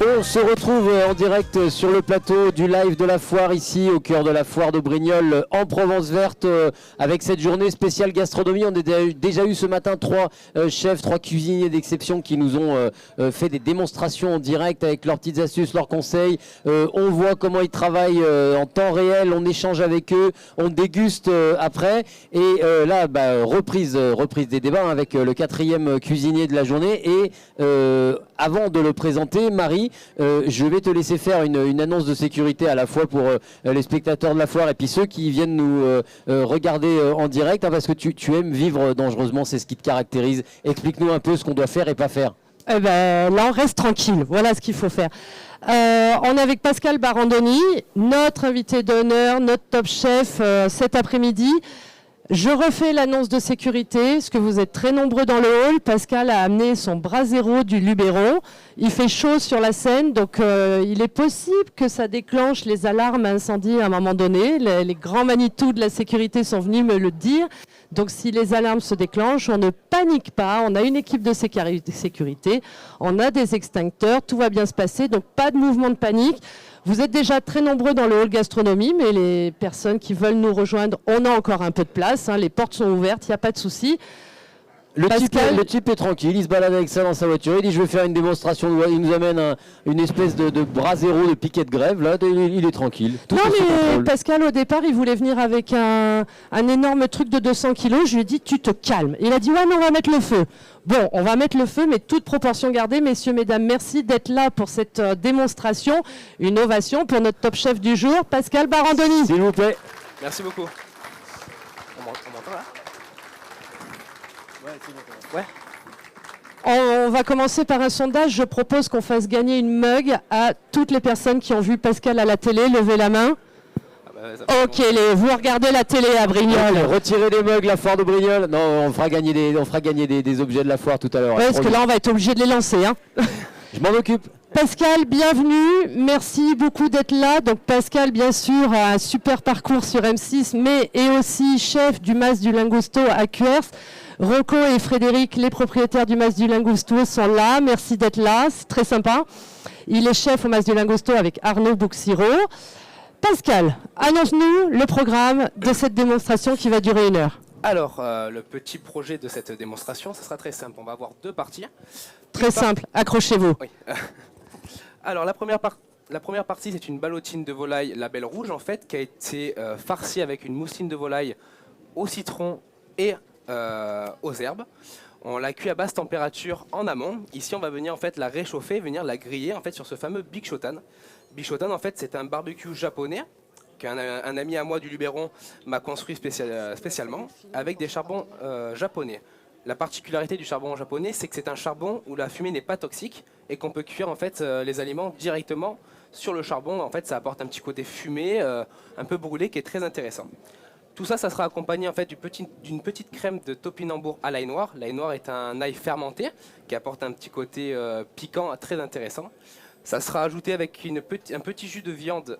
On se retrouve en direct sur le plateau du live de la foire ici au cœur de la foire de Brignoles en Provence verte avec cette journée spéciale gastronomie. On a déjà eu ce matin 3 chefs, 3 cuisiniers d'exception qui nous ont fait des démonstrations en direct avec leurs petites astuces, leurs conseils. On voit comment ils travaillent en temps réel, on échange avec eux, on déguste après et là reprise des débats avec le 4e cuisinier de la journée et avant de le présenter, Marie, je vais te laisser faire une annonce de sécurité à la fois pour les spectateurs de la foire et puis ceux qui viennent nous regarder en direct, hein, parce que tu aimes vivre dangereusement, c'est ce qui te caractérise. Explique-nous un peu ce qu'on doit faire et pas faire. Là, on reste tranquille. Voilà ce qu'il faut faire. On est avec Pascal Barandoni, notre invité d'honneur, notre top chef cet après-midi. Je refais l'annonce de sécurité, parce que vous êtes très nombreux dans le hall. Pascal a amené son Brasero du Luberon. Il fait chaud sur la scène, donc il est possible que ça déclenche les alarmes incendie à un moment donné. Les grands Manitou de la sécurité sont venus me le dire. Donc si les alarmes se déclenchent, on ne panique pas. On a une équipe de sécurité, on a des extincteurs, tout va bien se passer, donc pas de mouvement de panique. Vous êtes déjà très nombreux dans le hall gastronomie, mais les personnes qui veulent nous rejoindre, on a encore un peu de place. Hein, les portes sont ouvertes, il n'y a pas de souci. Le type est tranquille, il se balade avec ça dans sa voiture, il dit je vais faire une démonstration, il nous amène une espèce de Brasero de piquet de grève, là, il est tranquille. Non mais Pascal au départ il voulait venir avec un énorme truc de 200 kilos, je lui ai dit tu te calmes. Il a dit ouais mais on va mettre le feu. Bon, on va mettre le feu, mais toute proportion gardée. Messieurs, mesdames, merci d'être là pour cette démonstration. Une ovation pour notre top chef du jour, Pascal Barandoni. S'il vous plaît. Merci beaucoup. On m'entend là ? Ouais. On va commencer par un sondage. Je propose qu'on fasse gagner une mug à toutes les personnes qui ont vu Pascal à la télé. Levez la main. Ok, vous regardez la télé à Brignoles. Retirez les mugs, la foire de Brignoles. Non, on fera gagner des objets de la foire tout à l'heure. Ouais, parce que là, on va être obligé de les lancer. Hein. Je m'en occupe. Pascal, bienvenue. Merci beaucoup d'être là. Donc Pascal, bien sûr, a un super parcours sur M6, mais est aussi chef du Mas du Lingusto à Cuers. Rocco et Frédéric, les propriétaires du Mas du Lingusto, sont là. Merci d'être là, c'est très sympa. Il est chef au Mas du Lingusto avec Arnaud Bouxiro. Pascal, annonce-nous le programme de cette démonstration qui va durer 1 heure. Alors, le petit projet de cette démonstration, ce sera très simple. On va avoir 2 parties. Très simple, accrochez-vous. Oui. Alors, la première partie, c'est une ballotine de volaille label rouge, en fait, qui a été farcie avec une mousseline de volaille au citron et aux herbes. On la cuit à basse température en amont. Ici, on va venir en fait la réchauffer, venir la griller en fait sur ce fameux Bichotan. Bichotan, en fait, c'est un barbecue japonais qu'un ami à moi du Luberon m'a construit spécialement avec des charbons japonais. La particularité du charbon japonais, c'est que c'est un charbon où la fumée n'est pas toxique et qu'on peut cuire en fait les aliments directement sur le charbon. En fait, ça apporte un petit côté fumé, un peu brûlé, qui est très intéressant. Tout ça, ça sera accompagné en fait d'une petite crème de topinambour à l'ail noir. L'ail noir est un ail fermenté qui apporte un petit côté piquant très intéressant. Ça sera ajouté avec un petit jus de viande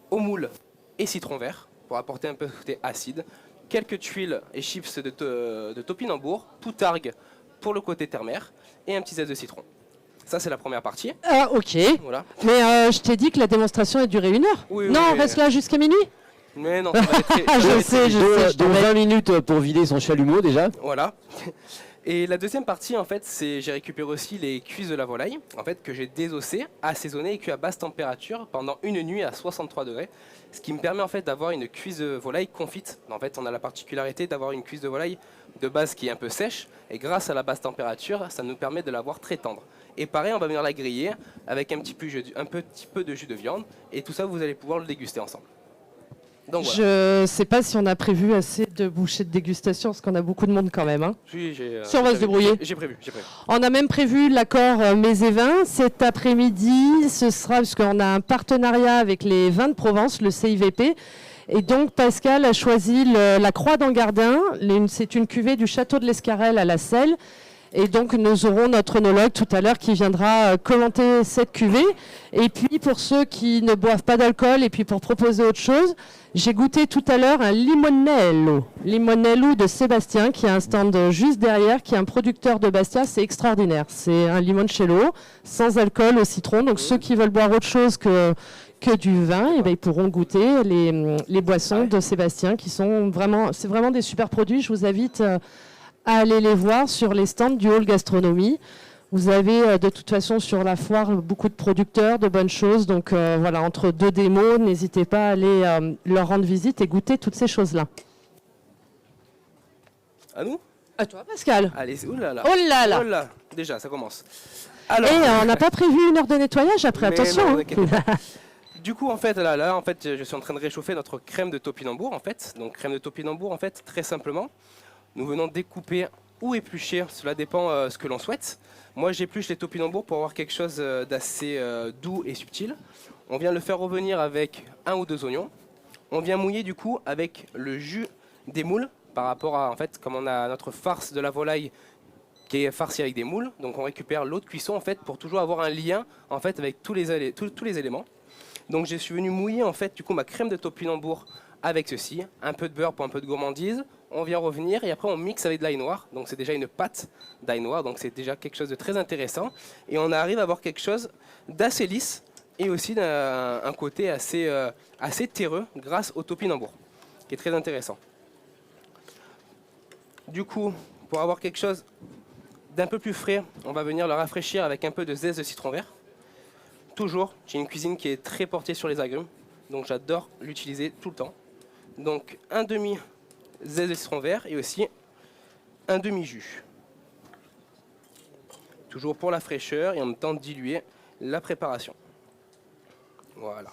au moule et citron vert pour apporter un peu de côté acide. Quelques tuiles et chips de topinambour, tout targue pour le côté terre-mer et un petit zeste de citron. Ça, c'est la première partie. Ah, ok. Voilà. Mais je t'ai dit que la démonstration a duré 1 heure. Oui, non, oui, on reste là jusqu'à minuit. Mais non, ça va être je sais. Donc 20 minutes pour vider son chalumeau déjà. Voilà. Et la deuxième partie, en fait, c'est j'ai récupéré aussi les cuisses de la volaille, en fait, que j'ai désossées, assaisonnées et cuit à basse température pendant 1 nuit à 63 degrés, ce qui me permet en fait d'avoir une cuisse de volaille confite. En fait, on a la particularité d'avoir une cuisse de volaille de base qui est un peu sèche, et grâce à la basse température, ça nous permet de l'avoir très tendre. Et pareil, on va venir la griller avec un petit peu de jus de viande, et tout ça, vous allez pouvoir le déguster ensemble. Donc, voilà. Je sais pas si on a prévu assez de bouchées de dégustation, parce qu'on a beaucoup de monde quand même. Hein. Si on va se débrouiller. J'ai prévu. On a même prévu l'accord Mets et Vins. Cet après-midi, ce sera, parce qu'on a un partenariat avec les vins de Provence, le CIVP. Et donc Pascal a choisi la Croix d'Angardin. C'est une cuvée du château de l'Escarel à la Selle. Et donc nous aurons notre œnologue tout à l'heure qui viendra commenter cette cuvée. Et puis pour ceux qui ne boivent pas d'alcool et puis pour proposer autre chose, j'ai goûté tout à l'heure un limonello. Limonello de Sébastien qui a un stand juste derrière, qui est un producteur de Bastia, c'est extraordinaire. C'est un limoncello sans alcool au citron. Donc ceux qui veulent boire autre chose que du vin, eh bien, ils pourront goûter les boissons de Sébastien qui sont vraiment, c'est vraiment des super produits. Je vous invite à aller les voir sur les stands du hall gastronomie. Vous avez de toute façon sur la foire beaucoup de producteurs, de bonnes choses. Donc voilà, entre deux démos, n'hésitez pas à aller leur rendre visite et goûter toutes ces choses-là. À nous? À toi, Pascal. Allez, oulala. Oh là là. Oh là. Déjà, ça commence. Alors, Et on n'a pas prévu 1 heure de nettoyage après, mais attention. non, hein. vous inquiétez pas. Du coup, en fait, là, en fait, je suis en train de réchauffer notre crème de topinambour, en fait. Donc, crème de topinambour, en fait, très simplement, nous venons découper ou éplucher, cela dépend ce que l'on souhaite. Moi, j'épluche les topinambours pour avoir quelque chose d'assez doux et subtil. On vient le faire revenir avec 1 ou 2 oignons. On vient mouiller, du coup, avec le jus des moules, par rapport à, en fait, comme on a notre farce de la volaille qui est farcie avec des moules. Donc, on récupère l'eau de cuisson, en fait, pour toujours avoir un lien, en fait, avec tous les éléments. Donc je suis venu mouiller en fait du coup ma crème de topinambour avec ceci, un peu de beurre pour un peu de gourmandise. On vient revenir et après on mixe avec de l'ail noir. Donc c'est déjà une pâte d'ail noir, donc c'est déjà quelque chose de très intéressant. Et on arrive à avoir quelque chose d'assez lisse et aussi d'un côté assez terreux grâce au topinambour, qui est très intéressant. Du coup, pour avoir quelque chose d'un peu plus frais, on va venir le rafraîchir avec un peu de zeste de citron vert. Toujours, j'ai une cuisine qui est très portée sur les agrumes, donc j'adore l'utiliser tout le temps. Donc un demi zeste de citron vert et aussi un demi jus. Toujours pour la fraîcheur et en même temps diluer la préparation. Voilà.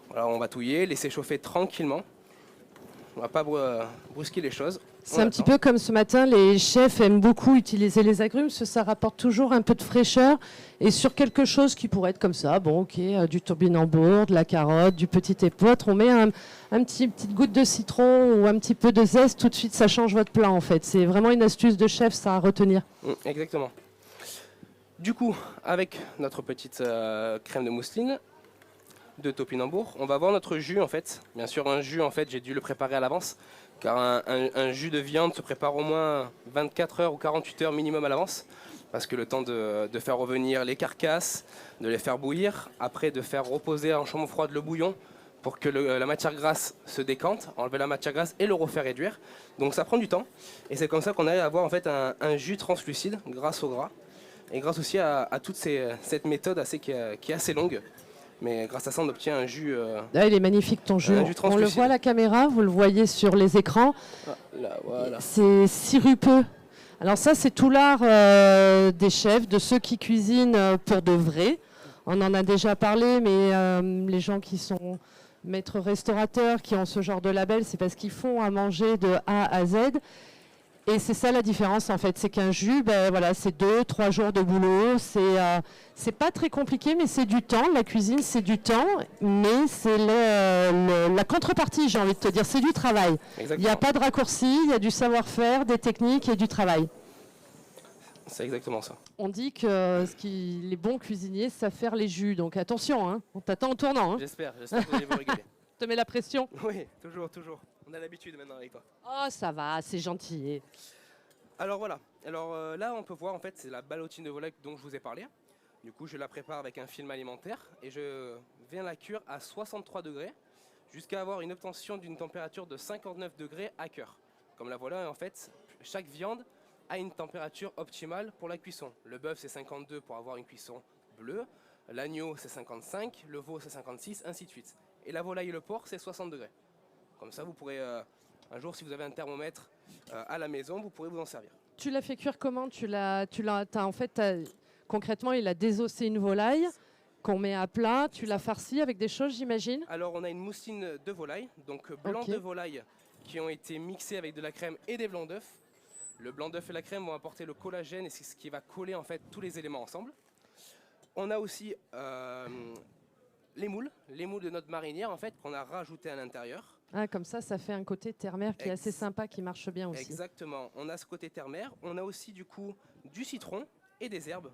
Voilà, on va touiller, laisser chauffer tranquillement. On ne va pas brusquer les choses. C'est un petit peu comme ce matin, les chefs aiment beaucoup utiliser les agrumes parce que ça rapporte toujours un peu de fraîcheur et sur quelque chose qui pourrait être comme ça, bon ok, du topinambour, de la carotte, du petit épeautre, on met petite goutte de citron ou un petit peu de zeste, tout de suite ça change votre plat en fait. C'est vraiment une astuce de chef, ça à retenir. Exactement. Du coup, avec notre petite crème de mousseline de topinambour, on va avoir notre jus en fait. Bien sûr un jus en fait, j'ai dû le préparer à l'avance. Car un jus de viande se prépare au moins 24 heures ou 48 heures minimum à l'avance. Parce que le temps de faire revenir les carcasses, de les faire bouillir, après de faire reposer en chambre froide le bouillon pour que la matière grasse se décante, enlever la matière grasse et le refaire réduire. Donc ça prend du temps. Et c'est comme ça qu'on arrive à avoir en fait un jus translucide grâce au gras. Et grâce aussi à toute cette méthode qui est assez longue. Mais grâce à ça, on obtient un jus. Il est magnifique ton jus. On le voit à la caméra, vous le voyez sur les écrans. Ah, là, voilà. C'est sirupeux. Alors ça, c'est tout l'art des chefs, de ceux qui cuisinent pour de vrai. On en a déjà parlé, mais les gens qui sont maîtres restaurateurs, qui ont ce genre de label, c'est parce qu'ils font à manger de A à Z. Et c'est ça la différence en fait, c'est qu'un jus, voilà, c'est 2-3 jours de boulot, c'est pas très compliqué, mais c'est du temps. La cuisine, c'est du temps, mais c'est la contrepartie, j'ai envie de te dire, c'est du travail. Exactement. Il n'y a pas de raccourci, il y a du savoir-faire, des techniques et du travail. C'est exactement ça. On dit que les bons cuisiniers savent faire les jus, donc attention, hein, on t'attend au tournant. Hein. J'espère que vous allez vous régaler. Je te mets la pression. Oui, toujours. On a l'habitude maintenant avec toi. Oh, ça va, c'est gentil. Alors voilà. Alors là, on peut voir en fait, c'est la ballotine de volaille dont je vous ai parlé. Du coup, je la prépare avec un film alimentaire et je viens la cuire à 63 degrés jusqu'à avoir une obtention d'une température de 59 degrés à cœur. Comme la volaille, en fait, chaque viande a une température optimale pour la cuisson. Le bœuf, c'est 52 pour avoir une cuisson bleue. L'agneau, c'est 55. Le veau, c'est 56, ainsi de suite. Et la volaille et le porc, c'est 60 degrés. Comme ça, vous pourrez, un jour, si vous avez un thermomètre à la maison, vous pourrez vous en servir. Tu l'as fait cuire comment concrètement, il a désossé une volaille qu'on met à plat. Tu l'as farci avec des choses, j'imagine. Alors, on a une mousseline de volaille, donc blanc de volaille qui ont été mixés avec de la crème et des blancs d'œufs. Le blanc d'œuf et la crème vont apporter le collagène et c'est ce qui va coller en fait tous les éléments ensemble. On a aussi les moules de notre marinière en fait qu'on a rajouté à l'intérieur. Ah, comme ça fait un côté terre-mer qui est assez sympa, qui marche bien aussi. Exactement. On a ce côté terre-mer. On a aussi du coup du citron et des herbes.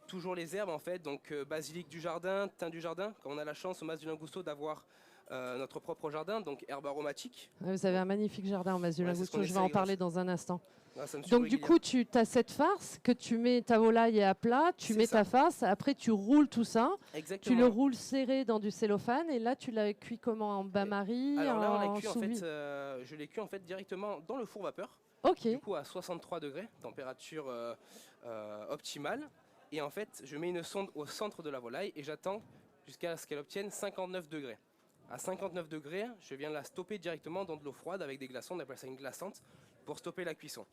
Toujours les herbes en fait, donc basilic du jardin, thym du jardin. Quand on a la chance au Mas du Lingusto d'avoir notre propre jardin, donc herbes aromatiques. Vous avez un magnifique jardin au Mas du Lingusto, je vais en parler dans un instant. Ah, donc du coup, tu as cette farce que tu mets, ta volaille est à plat, tu mets ta farce, après tu roules tout ça, exactement. Tu le roules serré dans du cellophane et là tu l'as cuit comment, en bain-marie? Alors là, on l'a cuit en fait, je l'ai cuit en fait directement dans le four vapeur. Ok. Du coup à 63 degrés, température optimale. Et en fait, je mets une sonde au centre de la volaille et j'attends jusqu'à ce qu'elle obtienne 59 degrés. À 59 degrés, je viens la stopper directement dans de l'eau froide avec des glaçons, on appelle ça une glaçante, pour stopper la cuisson.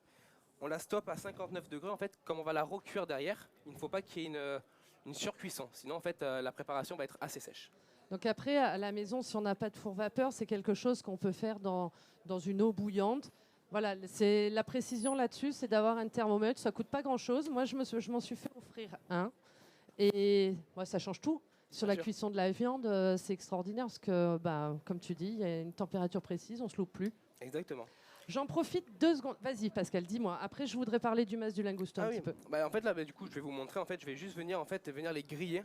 On la stoppe à 59 degrés, en fait, comme on va la recuire derrière, il ne faut pas qu'il y ait une surcuisson, sinon en fait la préparation va être assez sèche. Donc après, à la maison, si on n'a pas de four vapeur, c'est quelque chose qu'on peut faire dans une eau bouillante. Voilà, c'est la précision là-dessus, c'est d'avoir un thermomètre. Ça coûte pas grand-chose. Moi, je m'en suis fait offrir un. Et ça change tout. Sur la cuisson de la viande, c'est extraordinaire parce que, comme tu dis, il y a une température précise, on se loupe plus. Exactement. J'en profite 2 secondes. Vas-y, Pascal, dis-moi. Après, je voudrais parler du Mas du Lingusto un petit peu. En fait, là, du coup, je vais vous montrer. En fait, je vais juste venir les griller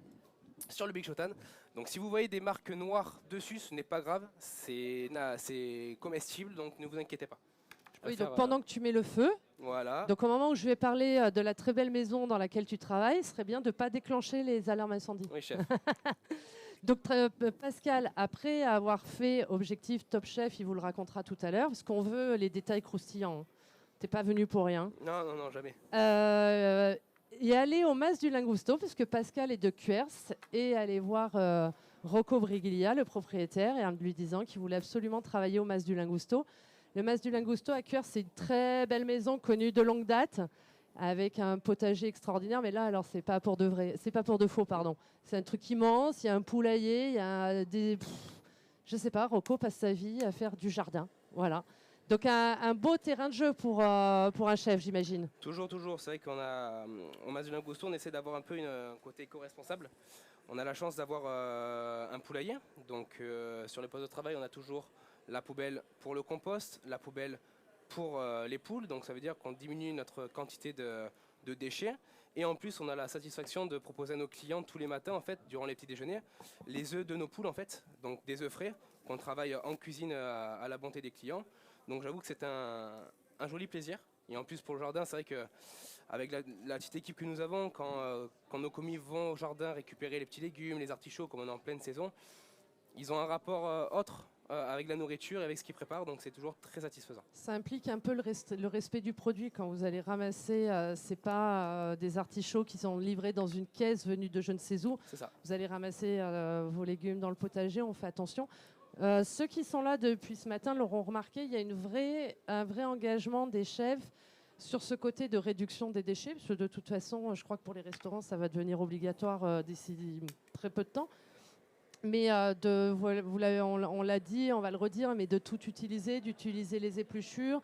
sur le Big Shotan. Donc, si vous voyez des marques noires dessus, ce n'est pas grave. C'est comestible, donc ne vous inquiétez pas. Oui, donc pendant que tu mets le feu, voilà. Donc au moment où je vais parler de la très belle maison dans laquelle tu travailles, ce serait bien de ne pas déclencher les alarmes incendie. Oui, chef. Donc Pascal, après avoir fait Objectif Top Chef, il vous le racontera tout à l'heure, parce qu'on veut les détails croustillants. T'es pas venu pour rien. Non, jamais. Et aller au Mas du Lingusto, parce que Pascal est de Cuers, et aller voir Rocco Briglia, le propriétaire, et en lui disant qu'il voulait absolument travailler au Mas du Lingusto. Le Mas du Lingusto à Cuers, c'est une très belle maison connue de longue date, avec un potager extraordinaire. Mais là, alors, c'est pas pour de vrai, c'est pas pour de faux, pardon. C'est un truc immense. Il y a un poulailler, il y a des, je sais pas. Rocco passe sa vie à faire du jardin, voilà. Donc un beau terrain de jeu pour un chef, j'imagine. Toujours. C'est vrai qu'on a au Mas du Lingusto, on essaie d'avoir un peu un côté éco-responsable. On a la chance d'avoir un poulailler. Donc sur les postes de travail, on a toujours la poubelle pour le compost, la poubelle pour les poules, donc ça veut dire qu'on diminue notre quantité de déchets. Et en plus, on a la satisfaction de proposer à nos clients tous les matins, en fait, durant les petits déjeuners, les œufs de nos poules, en fait, donc des œufs frais qu'on travaille en cuisine à la bonté des clients. Donc j'avoue que c'est un joli plaisir. Et en plus pour le jardin, c'est vrai qu'avec la petite équipe que nous avons, quand nos commis vont au jardin récupérer les petits légumes, les artichauts, comme on est en pleine saison, ils ont un rapport autre avec la nourriture et avec ce qu'ils préparent, donc c'est toujours très satisfaisant. Ça implique un peu le respect du produit quand vous allez ramasser, c'est pas des artichauts qui sont livrés dans une caisse venue de je ne sais où. C'est ça. Vous allez ramasser vos légumes dans le potager, on fait attention. Ceux qui sont là depuis ce matin l'auront remarqué, il y a un vrai engagement des chefs sur ce côté de réduction des déchets, parce que de toute façon, je crois que pour les restaurants, ça va devenir obligatoire d'ici très peu de temps. Mais on l'a dit, on va le redire, mais de tout utiliser, d'utiliser les épluchures.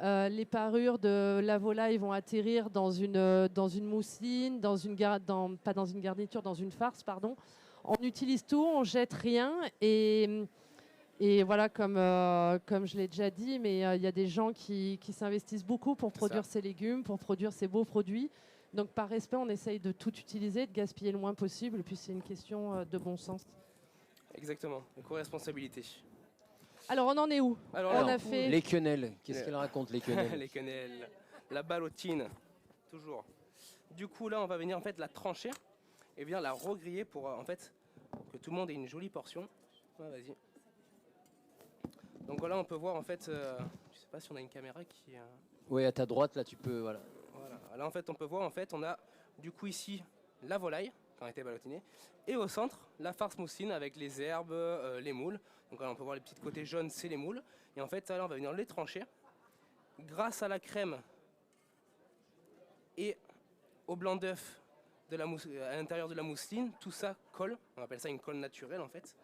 Les parures de la volaille vont atterrir dans une mousseline, pas dans une garniture, dans une farce, pardon. On utilise tout, on jette rien. Et voilà, comme je l'ai déjà dit, mais il y a des gens qui s'investissent beaucoup pour produire ces légumes, pour produire ces beaux produits. Donc par respect, on essaye de tout utiliser, de gaspiller le moins possible. Et puis c'est une question de bon sens. Exactement, éco-responsabilité. Alors on en est où? Alors, on a fait les quenelles. Qu'est-ce qu'elle raconte, les quenelles? Les quenelles, la ballotine, toujours. Du coup là, on va venir en fait la trancher et bien la regriller pour en fait que tout le monde ait une jolie portion. Ouais, vas-y. Donc voilà, on peut voir en fait, je sais pas si on a une caméra qui. Oui, à ta droite là, tu peux voilà. Voilà. Là en fait, on peut voir en fait, on a du coup ici la volaille qui a été ballotinée et au centre la farce mousseline avec les herbes, les moules. Donc là, on peut voir les petits côtés jaunes, c'est les moules. Et en fait, là, on va venir les trancher grâce à la crème et au blanc d'œuf à l'intérieur de la mousseline. Tout ça colle. On appelle ça une colle naturelle en fait.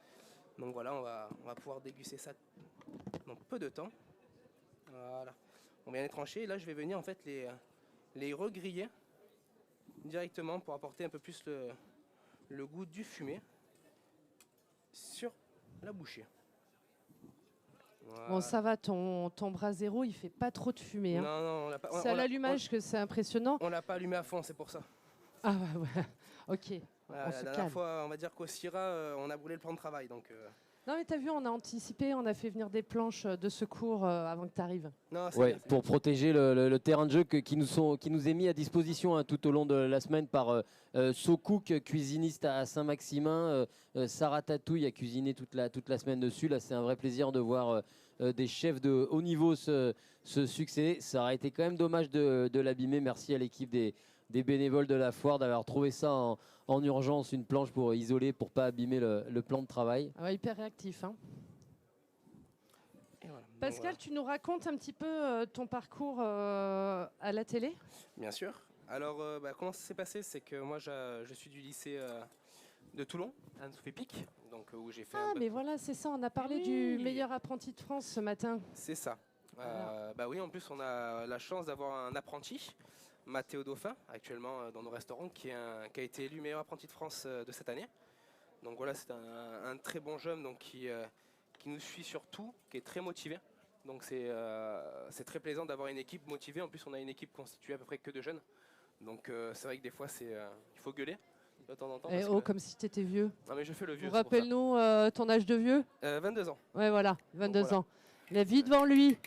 Donc voilà, on va pouvoir déguster ça dans peu de temps. Voilà. On vient les trancher. Et là, je vais venir en fait les regriller directement pour apporter un peu plus le goût du fumé sur la bouchée. Voilà. Bon, ça va, ton Brasero, il fait pas trop de fumée. Hein. Non, non, on l'a pas. C'est à l'allumage que c'est impressionnant. On l'a pas allumé à fond, c'est pour ça. Ah ouais, ok. Voilà, On la se dernière calme. fois, on va dire qu'au Syrah, on a brûlé le plan de travail. Donc, Non mais t'as vu, on a anticipé, on a fait venir des planches de secours avant que tu arrives. non, c'est Ouais, bien, c'est pour protéger le terrain de jeu qui nous est mis à disposition tout au long de la semaine par Sokouk, cuisiniste à Saint-Maximin. Sarah Tatouille a cuisiné toute la semaine dessus. Là, c'est un vrai plaisir de voir des chefs de haut niveau se succéder. Ça aurait été quand même dommage de l'abîmer. Merci à l'équipe des bénévoles de la foire d'avoir trouvé ça en urgence, une planche pour isoler, pour pas abîmer le plan de travail. Ah ouais, hyper réactif. Hein. Et voilà. Donc, Pascal, voilà. tu nous racontes un petit peu ton parcours à la télé? Bien sûr. Alors, comment ça s'est passé? C'est que moi, je suis du lycée de Toulon, Anne-Sophie Pic, donc où j'ai fait Ah, un mais voilà, c'est ça, on a parlé Oui. du meilleur apprenti de France ce matin. C'est ça. Voilà. Bah oui, en plus, on a la chance d'avoir un apprenti, Mathéo Dauphin, actuellement dans nos restaurants, qui a été élu meilleur apprenti de France de cette année. Donc voilà, c'est un très bon jeune donc, qui nous suit sur tout, qui est très motivé. Donc c'est très plaisant d'avoir une équipe motivée. En plus, on a une équipe constituée à peu près que de jeunes. Donc c'est vrai que des fois, il faut gueuler de temps en temps. Eh parce oh, que- comme si t'étais vieux. Non, mais je fais le vieux. c'est pour ça. Rappelle-nous ton âge de vieux. 22 ans. Ouais, voilà, 22 voilà. ans. La vie devant lui.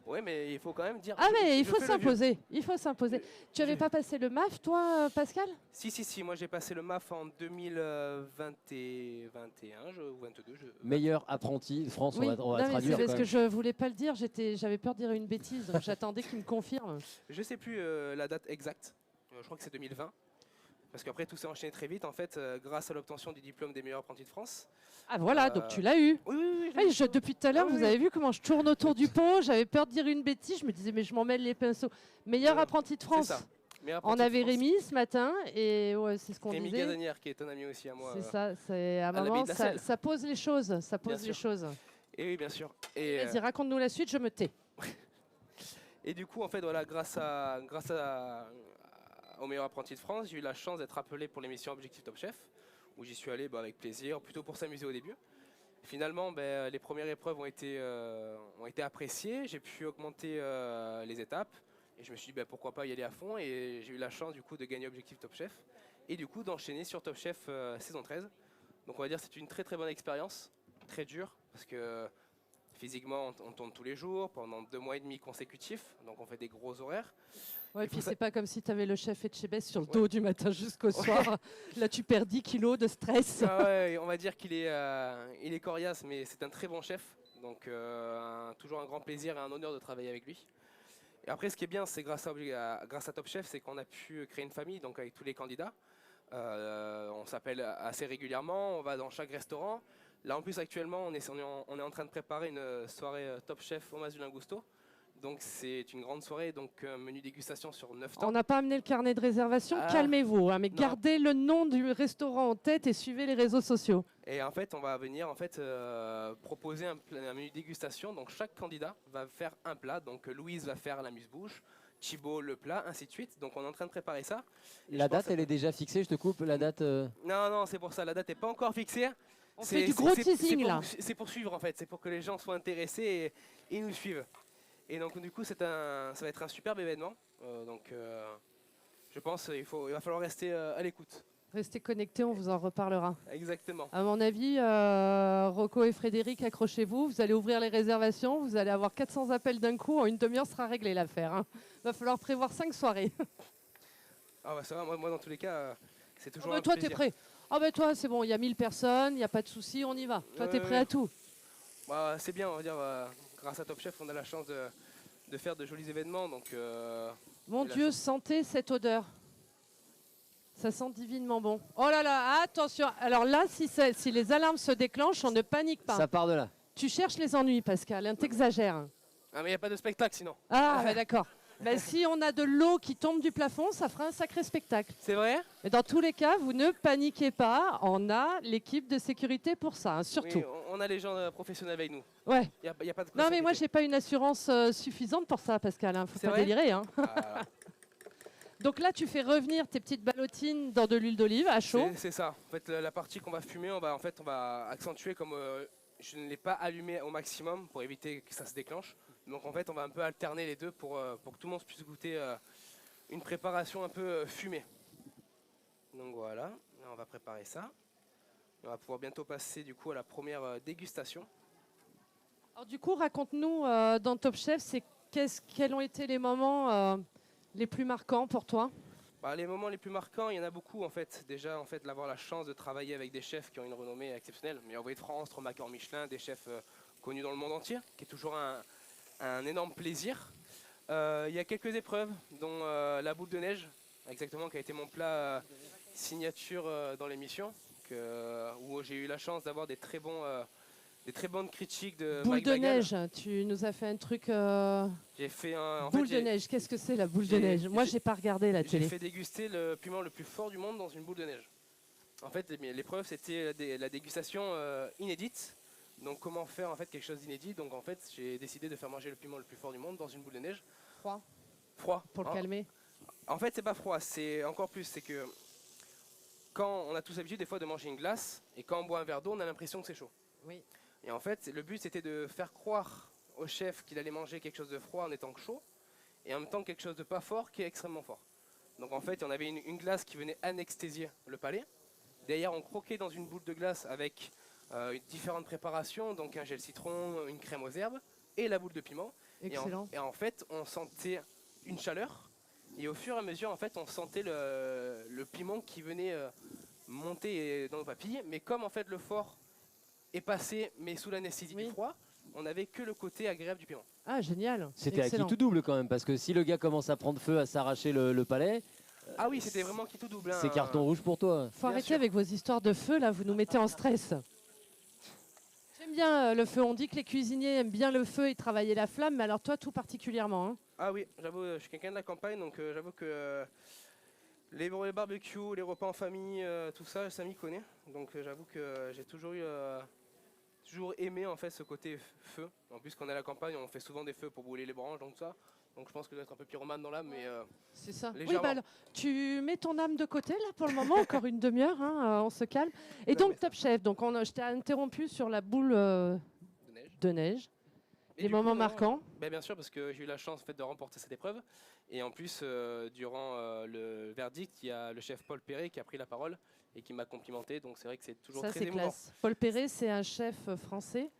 Ouais, mais il faut quand même dire. Ah, mais il je faut fais le vieux. s'imposer. Il faut s'imposer. Tu avais pas passé le MAF, toi, Pascal? Si. Moi, j'ai passé le MAF en 2021 ou 22. Meilleur apprenti de France, Oui, on va non, mais c'est traduire. parce quand que même. je voulais pas le dire, j'avais peur de dire une bêtise, donc j'attendais qu'il me confirme. Je sais plus la date exacte. Je crois que c'est 2020. Parce qu'après, tout s'est enchaîné très vite, en fait, grâce à l'obtention du diplôme des meilleurs apprentis de France. Ah voilà, Euh, donc tu l'as eu. Oui. Ah, depuis tout à l'heure, Ah, oui, vous avez vu comment je tourne autour du pot, j'avais peur de dire une bêtise, je me disais mais je m'en mêle les pinceaux. Meilleur apprenti de C'est France. ça. Meilleur On apprenti de avait France. Rémi ce matin et ouais, c'est ce qu'on Rémi disait. Gazanière, qui est un ami aussi à moi. C'est ça, c'est à un l'abbaye moment, de la ça, Selle. ça pose les choses, ça pose Bien les sûr. choses. Et oui, bien sûr. Et, Vas-y, raconte-nous la suite, je me tais. et du coup, en fait, voilà, au meilleur apprenti de France, j'ai eu la chance d'être appelé pour l'émission Objectif Top Chef, où j'y suis allé avec plaisir, plutôt pour s'amuser au début. Finalement, les premières épreuves ont été appréciées, j'ai pu augmenter les étapes, et je me suis dit pourquoi pas y aller à fond, et j'ai eu la chance du coup de gagner Objectif Top Chef, et du coup d'enchaîner sur Top Chef saison 13. Donc on va dire que c'est une très très bonne expérience, très dure, parce que physiquement on tourne tous les jours, pendant 2 mois et demi consécutifs, donc on fait des gros horaires. Ouais, Il puis faut c'est ça- pas comme si tu avais le chef Etchebest sur le Ouais. dos du matin jusqu'au soir. Là, tu perds 10 kilos de stress. Ah ouais, on va dire qu'il est coriace, mais c'est un très bon chef, donc toujours un grand plaisir et un honneur de travailler avec lui. Et après, ce qui est bien, c'est grâce à Top Chef, c'est qu'on a pu créer une famille, donc avec tous les candidats. On s'appelle assez régulièrement, on va dans chaque restaurant. Là, en plus, actuellement, on est en train de préparer une soirée Top Chef au Mas du Lingusto. Donc, c'est une grande soirée, donc menu dégustation sur 9 temps. On n'a pas amené le carnet de réservation, Ah. calmez-vous, hein, mais Non. gardez le nom du restaurant en tête et suivez les réseaux sociaux. Et en fait, on va venir proposer un menu dégustation. Donc, chaque candidat va faire un plat. Donc, Louise va faire l'amuse-bouche, Thibaut le plat, ainsi de suite. Donc, on est en train de préparer ça. Et La je pense date, elle est déjà fixée, je te coupe, la date. Non, c'est pour ça. La date n'est pas encore fixée. On fait du gros teasing, là. C'est pour suivre en fait, c'est pour que les gens soient intéressés et nous suivent. Et donc du coup ça va être un superbe événement. Je pense qu'il va falloir rester à l'écoute. Restez connectés, on vous en reparlera. Exactement. À mon avis, Rocco et Frédéric, accrochez-vous, vous allez ouvrir les réservations, vous allez avoir 400 appels d'un coup, en une demi-heure sera réglée l'affaire. Hein. Va falloir prévoir 5 soirées. Ah bah ça va, moi dans tous les cas, c'est toujours Ah bah un toi, plaisir. t'es prêt. Ah bah toi, c'est bon, il y a 1000 personnes, il n'y a pas de souci, on y va. Toi, t'es Ouais, prêt ouais. à tout. Bah, c'est bien, on va dire, grâce à Top Chef, on a la chance de faire de jolis événements. Donc, Mon Et la Dieu, chance. sentez cette odeur. Ça sent divinement bon. Oh là là, attention. Alors là, si les alarmes se déclenchent, on ne panique pas. Ça part de là. Tu cherches les ennuis, Pascal, hein, t'exagères. ah mais il n'y a pas de spectacle sinon. Ah, ouais, d'accord. Ben, si on a de l'eau qui tombe du plafond, ça fera un sacré spectacle. C'est vrai? Mais dans tous les cas, vous ne paniquez pas. On a l'équipe de sécurité pour ça, hein, surtout. Oui, on a les gens professionnels avec nous. Ouais. Il y a pas de quoi Non, mais moi, s'inquiéter. j'ai pas une assurance suffisante pour ça, Pascal. Hein. Faut C'est pas vrai délirer. Hein. Ah, Donc là, tu fais revenir tes petites ballotines dans de l'huile d'olive à chaud. c'est ça. En fait, la partie qu'on va fumer, on va accentuer comme je ne l'ai pas allumé au maximum pour éviter que ça se déclenche. Donc en fait, on va un peu alterner les deux pour que tout le monde puisse goûter une préparation un peu fumée. Donc voilà, là, on va préparer ça. On va pouvoir bientôt passer du coup à la première dégustation. Alors du coup, raconte-nous dans Top Chef, quels ont été les moments les plus marquants pour toi? Bah, les moments les plus marquants, il y en a beaucoup en fait. Déjà, en fait, d'avoir la chance de travailler avec des chefs qui ont une renommée exceptionnelle. Mais envoyé de France, 3 Macron Michelin, des chefs connus dans le monde entier, qui est toujours un énorme plaisir. Il y a quelques épreuves, dont la boule de neige, exactement, qui a été mon plat signature dans l'émission, où j'ai eu la chance d'avoir des très bonnes critiques de Boule Mike de Bagal. neige, tu nous as fait un truc. J'ai fait en Boule fait, de neige, qu'est-ce que c'est la boule de j'ai- neige? Moi, j'ai pas regardé la J'ai télé. fait déguster le piment le plus fort du monde dans une boule de neige. En fait, l'épreuve, c'était la dégustation inédite. Donc, comment faire en fait quelque chose d'inédit. Donc, en fait, j'ai décidé de faire manger le piment le plus fort du monde dans une boule de neige. Froid, Froid. pour le En- calmer. En fait, c'est pas froid, c'est encore plus. C'est que quand on a tous l'habitude des fois de manger une glace et quand on boit un verre d'eau, on a l'impression que c'est chaud. Oui. Et en fait, le but, c'était de faire croire au chef qu'il allait manger quelque chose de froid en étant chaud et en même temps quelque chose de pas fort qui est extrêmement fort. Donc en fait, on avait une glace qui venait anesthésier le palais. Derrière, on croquait dans une boule de glace avec différentes préparations, donc un gel citron, une crème aux herbes et la boule de piment. Excellent. Et en fait, on sentait une chaleur. Et au fur et à mesure, en fait, on sentait le piment qui venait monter dans nos papilles. Mais comme en fait le fort est passé, mais sous l'anesthésie Oui. du froid, on n'avait que le côté agréable du piment. Ah, génial. C'était acquis Excellent. tout double quand même, parce que si le gars commence à prendre feu, à s'arracher le palais, Ah oui, c'était vraiment qui tout double. hein. c'est carton rouge pour toi. Faut Bien arrêter sûr. avec vos histoires de feu, là, vous nous mettez en stress. J'aime bien le feu. On dit que les cuisiniers aiment bien le feu et travailler la flamme, mais alors toi, tout particulièrement. Hein. Ah oui, j'avoue, je suis quelqu'un de la campagne, donc j'avoue que les barbecues, les repas en famille, tout ça, ça m'y connaît. Donc j'avoue que j'ai toujours aimé en fait ce côté feu. En plus, quand on est à la campagne, on fait souvent des feux pour brûler les branches, donc ça. Donc je pense que je dois être un peu pyromane dans l'âme, mais C'est ça. Oui, légèrement. alors, tu mets ton âme de côté, là, pour le moment, encore une demi-heure, hein, on se calme. Et Non, mais donc, Top Chef, donc je t'ai interrompu sur la boule de neige. de neige. Et Des du coup, moments non, marquants. Bien sûr, parce que j'ai eu la chance en fait, de remporter cette épreuve. Et en plus, durant le verdict, il y a le chef Paul Perret qui a pris la parole et qui m'a complimenté. Donc c'est vrai que c'est toujours Ça, très c'est émouvant. classe. Paul Perret, c'est un chef français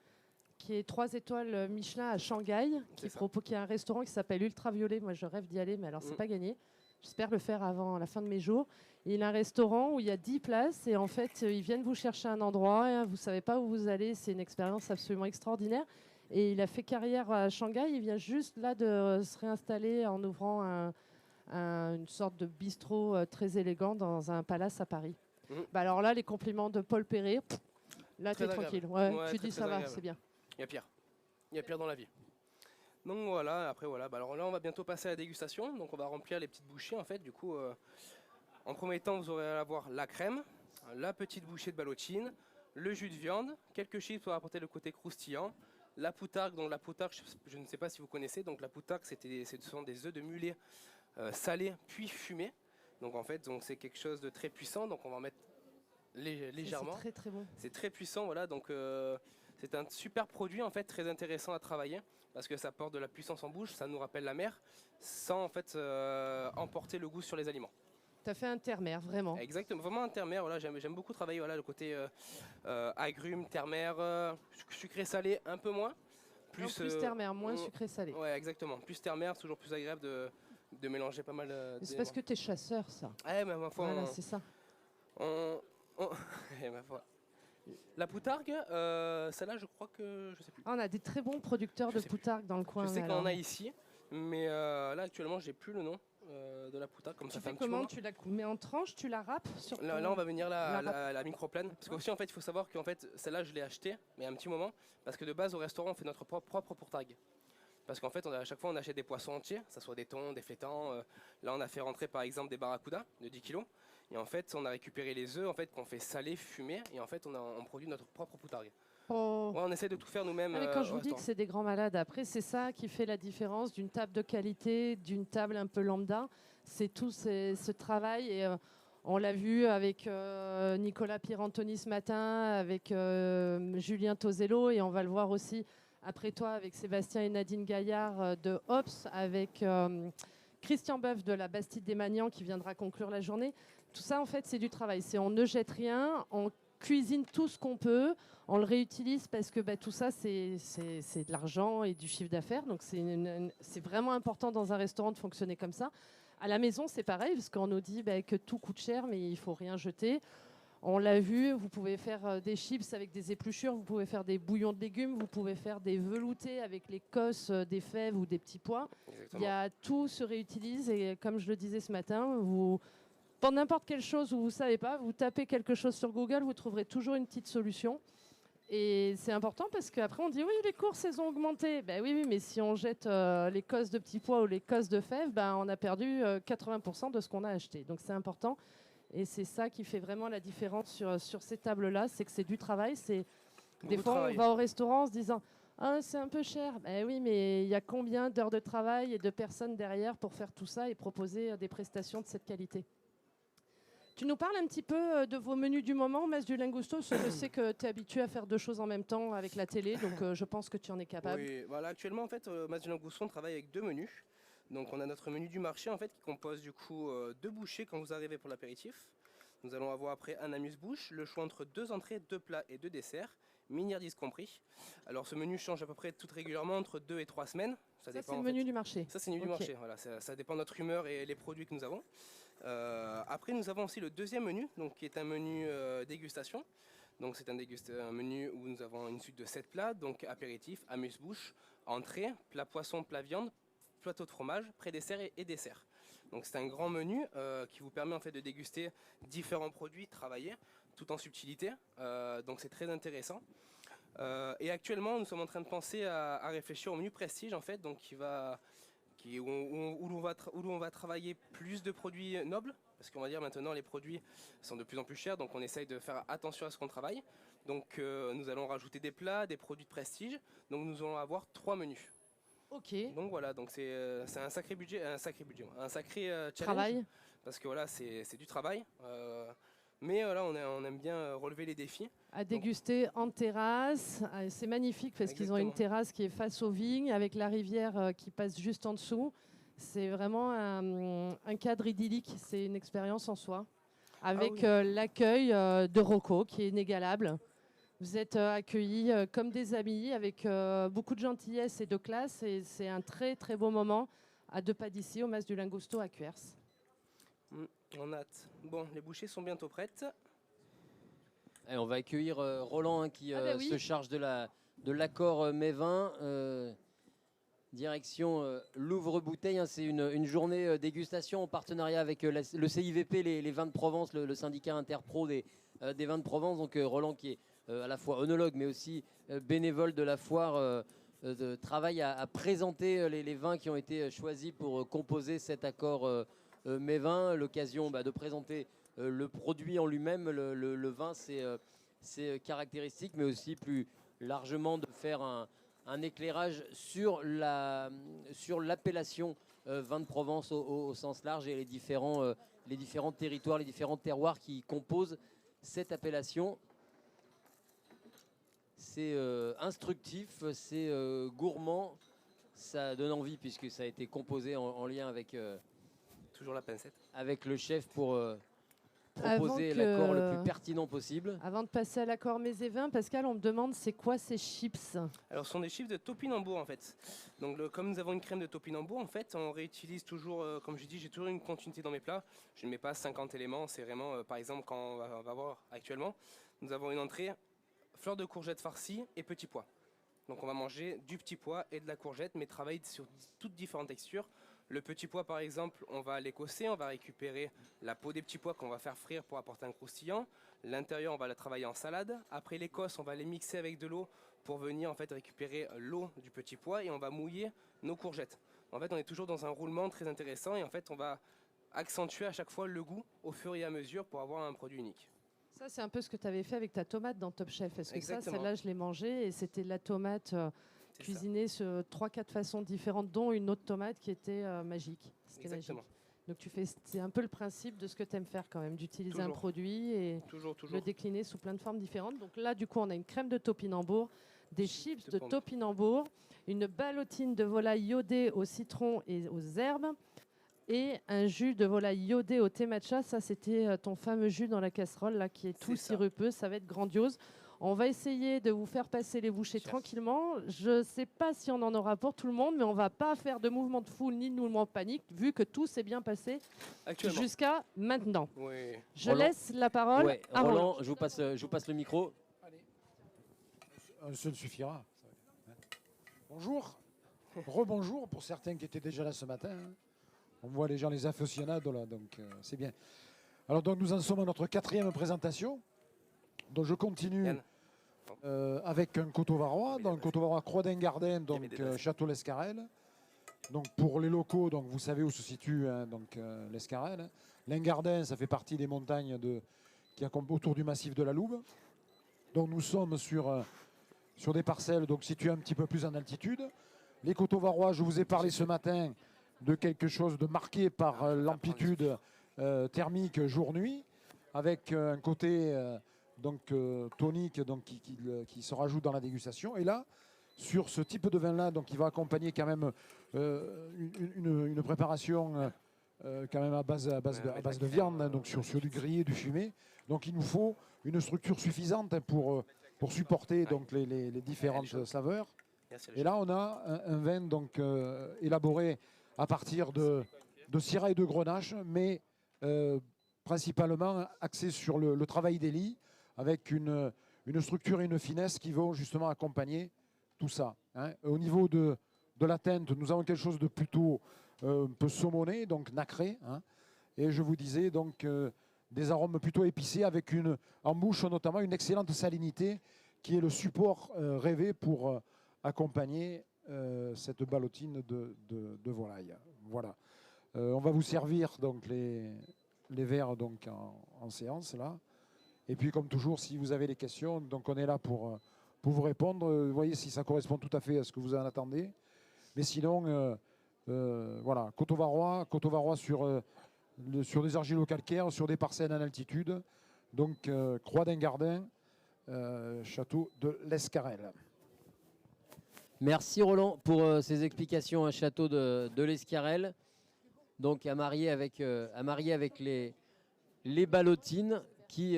qui est 3 étoiles Michelin à Shanghai, C'est ça. qui a un restaurant qui s'appelle Ultraviolet. Moi, je rêve d'y aller, mais alors, c'est Mm. pas gagné. J'espère le faire avant la fin de mes jours. Il a un restaurant où il y a 10 places et en fait, ils viennent vous chercher un endroit. Et, vous ne savez pas où vous allez. C'est une expérience absolument extraordinaire. Et il a fait carrière à Shanghai. Il vient juste là de se réinstaller en ouvrant une sorte de bistrot très élégant dans un palace à Paris. Mhm. Bah alors là, les compliments de Paul Perret, là, Très t'es agréable. tranquille. Ouais, Ouais, tu très, dis très ça va, agréable. c'est bien. Il y a pire. Il y a pire dans la vie. Donc voilà, après voilà. Bah, alors là, on va bientôt passer à la dégustation. Donc on va remplir les petites bouchées en fait. Du coup, en premier temps, vous aurez à avoir la crème, la petite bouchée de ballotine, le jus de viande, quelques chips pour apporter le côté croustillant, la poutargue. Donc la poutargue, je ne sais pas si vous connaissez. Donc la poutargue, ce sont des œufs de mulet salés puis fumés. Donc en fait, donc c'est quelque chose de très puissant. Donc on va en mettre légèrement. C'est très très bon. C'est très puissant, voilà. Donc c'est un super produit en fait, très intéressant à travailler parce que ça apporte de la puissance en bouche, ça nous rappelle la mer, sans en fait emporter le goût sur les aliments. Tu as fait un terre-mer, vraiment. Exactement, vraiment un terre-mer. Voilà, j'aime beaucoup travailler voilà le côté agrumes, terre-mer, sucré-salé, un peu moins. Plus terre-mer, moins on- sucré-salé. Ouais, exactement. Plus terre-mer, c'est toujours plus agréable de mélanger pas mal. C'est parce que tu es chasseur, ça. Ouais, mais ma foi, Voilà, c'est ça. Eh, ma foi. La poutargue, celle-là, je crois que je sais plus. Ah, on a des très bons producteurs Je de sais plus. poutargue dans le coin. Je sais qu'on alors. en a ici, mais là actuellement j'ai plus le nom de la poutargue, comme Tu ça fait fais un petit comment? moment. Tu la mets en tranches, tu la râpes sur Là, ton- là, on va venir la la microplane, parce qu'aussi en fait il faut savoir qu'en fait celle-là je l'ai achetée, mais un petit moment, parce que de base au restaurant on fait notre propre poutargue. Parce qu'en fait, à chaque fois, on achète des poissons entiers, que ce soit des thons, des flétans. Là, on a fait rentrer par exemple des barracudas de 10 kg. Et en fait, on a récupéré les œufs en fait, qu'on fait saler, fumer. Et en fait, on produit notre propre poutargue. Oh. Ouais, on essaie de tout faire nous-mêmes. Ah, mais quand je au vous dis que restaurant. c'est des grands malades, après, c'est ça qui fait la différence d'une table de qualité, d'une table un peu lambda. C'est tout ce travail. Et On l'a vu avec Nicolas Pierantoni ce matin, avec Julien Tosello, et on va le voir aussi après toi avec Sébastien et Nadine Gaillard de Hops, avec Christian Boeuf de la Bastide des Magnans qui viendra conclure la journée. Tout ça, en fait, c'est du travail. On ne jette rien, on cuisine tout ce qu'on peut, on le réutilise parce que tout ça, c'est de l'argent et du chiffre d'affaires. Donc, c'est vraiment important dans un restaurant de fonctionner comme ça. À la maison, c'est pareil, parce qu'on nous dit que tout coûte cher, mais il ne faut rien jeter. On l'a vu, vous pouvez faire des chips avec des épluchures, vous pouvez faire des bouillons de légumes, vous pouvez faire des veloutés avec les cosses, des fèves ou des petits pois. Exactement. Tout se réutilise et comme je le disais ce matin, pour n'importe quelle chose où vous ne savez pas, vous tapez quelque chose sur Google, vous trouverez toujours une petite solution. Et c'est important parce qu'après on dit oui, les courses elles ont augmenté. Oui, mais si on jette les cosses de petits pois ou les cosses de fèves, on a perdu 80% de ce qu'on a acheté. Donc c'est important. Et c'est ça qui fait vraiment la différence sur ces tables-là, c'est que c'est du travail. Des fois, on va au restaurant en se disant « Ah, c'est un peu cher ». Oui, mais il y a combien d'heures de travail et de personnes derrière pour faire tout ça et proposer des prestations de cette qualité ? Tu nous parles un petit peu de vos menus du moment, Mas du Lingusto. Je sais que tu es habitué à faire deux choses en même temps avec la télé, donc je pense que tu en es capable. Oui, voilà, actuellement, en fait, Mas du Lingusto, on travaille avec deux menus. Donc on a notre menu du marché en fait qui compose du coup deux bouchées quand vous arrivez pour l'apéritif. Nous allons avoir après un amuse-bouche, le choix entre deux entrées, deux plats et deux desserts, miniardise compris. Alors ce menu change à peu près tout régulièrement entre 2 et 3 semaines. Ça c'est le menu du marché. Ça c'est le menu du marché, voilà, ça dépend de notre humeur et les produits que nous avons. Après nous avons aussi le deuxième menu, donc, qui est un menu dégustation. Donc c'est un menu où nous avons une suite de 7 plats, donc apéritif, amuse-bouche, entrée, plat poisson, plat viande, plateau de fromage, pré-dessert et dessert. Donc c'est un grand menu qui vous permet en fait de déguster différents produits travaillés tout en subtilité. Donc c'est très intéressant. Et actuellement nous sommes en train de penser à réfléchir au menu prestige en fait, donc où on va travailler plus de produits nobles. Parce qu'on va dire maintenant les produits sont de plus en plus chers, donc on essaye de faire attention à ce qu'on travaille. Donc nous allons rajouter des plats, des produits de prestige. Donc nous allons avoir 3 menus. Ok. Donc voilà, donc c'est un sacré budget, un sacré challenge. Travail. Parce que voilà, c'est du travail. Mais là, on aime bien relever les défis. À déguster en terrasse. C'est magnifique parce qu'ils ont une terrasse qui est face aux vignes avec la rivière qui passe juste en dessous. C'est vraiment un cadre idyllique. C'est une expérience en soi. Avec l'accueil de Rocco qui est inégalable. Vous êtes accueillis comme des amis avec beaucoup de gentillesse et de classe. Et c'est un très très beau moment à 2 pas d'ici au Mas du Lingusto à Cuers. On a hâte. Bon, les bouchées sont bientôt prêtes. Et on va accueillir Roland qui se charge de l'accord Mévin. Direction Louvre-Bouteille. C'est une journée dégustation en partenariat avec le CIVP, les vins de Provence, le syndicat interpro des vins de Provence. Donc Roland qui est à la fois œnologue mais aussi bénévole de la foire, travaille à présenter les vins qui ont été choisis pour composer cet accord Mévin. L'occasion de présenter le produit en lui-même, le vin, ses caractéristiques, mais aussi plus largement de faire un éclairage sur l'appellation vin de Provence au sens large et les différents territoires, les différents terroirs qui composent cette appellation. C'est instructif, c'est gourmand, ça donne envie puisque ça a été composé en lien avec, toujours la pincette, avec le chef pour proposer l'accord le plus pertinent possible. Avant de passer à l'accord mets et vins, Pascal, on me demande c'est quoi ces chips ? Alors ce sont des chips de topinambour en fait. Donc comme nous avons une crème de topinambour en fait, on réutilise toujours, comme je dis, j'ai toujours une continuité dans mes plats. Je ne mets pas 50 éléments, c'est vraiment, par exemple quand on va voir actuellement, nous avons une entrée, fleur de courgette farcie et petits pois. Donc on va manger du petit pois et de la courgette, mais travailler sur toutes différentes textures. Le petit pois par exemple, on va l'écosser, on va récupérer la peau des petits pois qu'on va faire frire pour apporter un croustillant. L'intérieur, on va la travailler en salade. Après l'écosse, on va les mixer avec de l'eau pour venir en fait récupérer l'eau du petit pois et on va mouiller nos courgettes. En fait, on est toujours dans un roulement très intéressant et en fait, on va accentuer à chaque fois le goût au fur et à mesure pour avoir un produit unique. Ça, c'est un peu ce que tu avais fait avec ta tomate dans Top Chef. Parce que Exactement. celle-là, je l'ai mangée et c'était de la tomate cuisinée sur 3-4 façons différentes, dont une autre tomate qui était magique. C'était Exactement. magique. Donc c'est un peu le principe de ce que tu aimes faire quand même, d'utiliser un Toujours. produit et Toujours. le décliner sous plein de formes différentes. Donc là, du coup, on a une crème de topinambour, des chips de pomme. topinambour, une ballotine de volaille iodée au citron et aux herbes, et un jus de volaille iodé au thé matcha. Ça, c'était ton fameux jus dans la casserole, là, qui est tout C'est ça. sirupeux. Ça va être grandiose. On va essayer de vous faire passer les bouchées Cheers. tranquillement. Je ne sais pas si on en aura pour tout le monde, mais on ne va pas faire de mouvement de foule ni de mouvement de panique, vu que tout s'est bien passé Actuellement. jusqu'à maintenant. Oui. Je Roland. laisse la parole Ouais, à Roland. Roland, je vous passe le micro. Ce ne suffira. Bonjour. Rebonjour pour certains qui étaient déjà là ce matin. Hein. On voit les gens, les aficionados là, donc c'est bien. Alors donc nous en sommes à notre 4e présentation. Donc je continue Yann. avec un coteau-varois, donc coteau-varois Croix-d'Engardin, Il y donc avait des tasses. Château-l'Escarel. Donc pour les locaux, donc vous savez où se situe hein, donc l'Escarel. Hein. L'Engardin, ça fait partie des montagnes qui autour du massif de la Loube. Donc nous sommes sur des parcelles donc situées un petit peu plus en altitude. Les coteaux-varois, je vous ai parlé ce matin de quelque chose de marqué par l'amplitude thermique jour-nuit, avec un côté tonique donc, qui se rajoute dans la dégustation. Et là, sur ce type de vin-là, donc il va accompagner quand même une préparation quand même à base de viande, hein, donc sur du grillé, du fumé. Donc il nous faut une structure suffisante hein, pour supporter donc les différentes saveurs. Merci, Et là, on a un vin donc, élaboré à partir de Syrah et de Grenache, mais principalement axé sur le travail des lits, avec une structure et une finesse qui vont justement accompagner tout ça. Hein. Au niveau de la teinte, nous avons quelque chose de plutôt un peu saumoné, donc nacré. Hein. Et je vous disais donc des arômes plutôt épicés, avec en bouche notamment une excellente salinité, qui est le support rêvé pour accompagner cette ballotine de volaille. Voilà. On va vous servir donc les verres donc en séance là. Et puis comme toujours, si vous avez des questions, donc on est là pour vous répondre. Vous voyez si ça correspond tout à fait à ce que vous en attendez. Mais sinon, voilà, coteau-varois sur des argilo-calcaires, sur des parcelles en altitude. Donc Croix-d'Engardin, château de l'Escarel. Merci Roland pour ces explications à Château de l'Escarel. Donc à marier avec les ballotines qui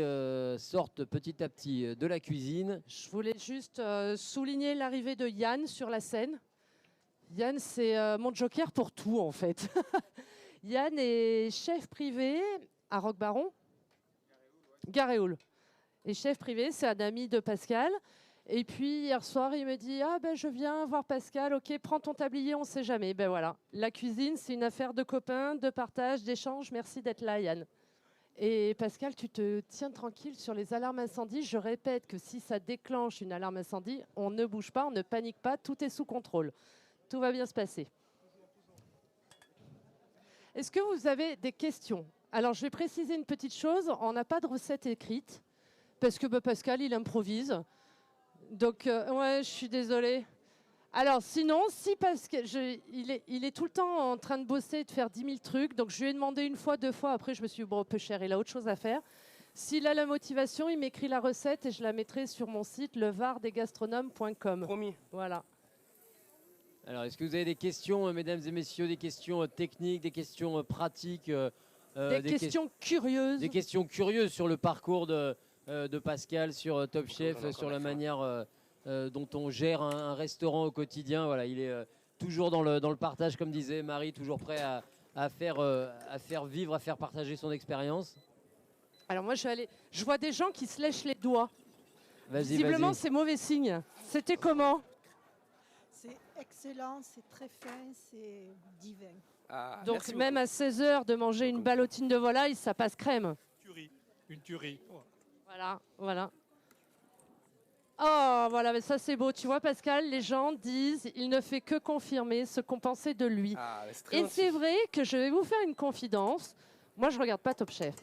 sortent petit à petit de la cuisine. Je voulais juste souligner l'arrivée de Yann sur la scène. Yann, c'est mon joker pour tout, en fait. Yann est chef privé à Roquebaron. Garéoul. Et chef privé, c'est un ami de Pascal. Et puis, hier soir, il me dit « Ah, ben, je viens voir Pascal. Ok, prends ton tablier, on ne sait jamais. » Ben voilà. La cuisine, c'est une affaire de copains, de partage, d'échange. Merci d'être là, Yann. Et Pascal, tu te tiens tranquille sur les alarmes incendie. Je répète que si ça déclenche une alarme incendie, on ne bouge pas, on ne panique pas, tout est sous contrôle. Tout va bien se passer. Est-ce que vous avez des questions? Alors, je vais préciser une petite chose. On n'a pas de recette écrite parce que Pascal, il improvise. Donc, ouais, je suis désolée. Alors, sinon, si Pascal, il est tout le temps en train de bosser et de faire 10 000 trucs. Donc, je lui ai demandé une fois, 2 fois. Après, je me suis dit, bon, peu cher, il a autre chose à faire. S'il a la motivation, il m'écrit la recette et je la mettrai sur mon site, levardesgastronomes.com. Promis. Voilà. Alors, est-ce que vous avez des questions, mesdames et messieurs, des questions techniques, des questions pratiques Des questions curieuses. Des questions curieuses sur le parcours de Pascal, sur Top Chef, sur la manière dont on gère un restaurant au quotidien. Voilà, il est toujours dans le partage, comme disait Marie, toujours prêt à faire vivre, à faire partager son expérience. Alors moi, je vois des gens qui se lèchent les doigts. Vas-y, Visiblement, vas-y. c'est mauvais signe. C'était comment? C'est excellent, c'est très fin, c'est divin. Ah, Donc merci même beaucoup. à 16h, de manger une ballotine de volaille, ça passe crème. Une tuerie. Voilà, voilà. Oh, voilà, mais ça c'est beau. Tu vois, Pascal, les gens disent, il ne fait que confirmer ce qu'on pensait de lui. Ah, c'est très Et gentil. c'est vrai que je vais vous faire une confidence. Moi, je regarde pas Top Chef.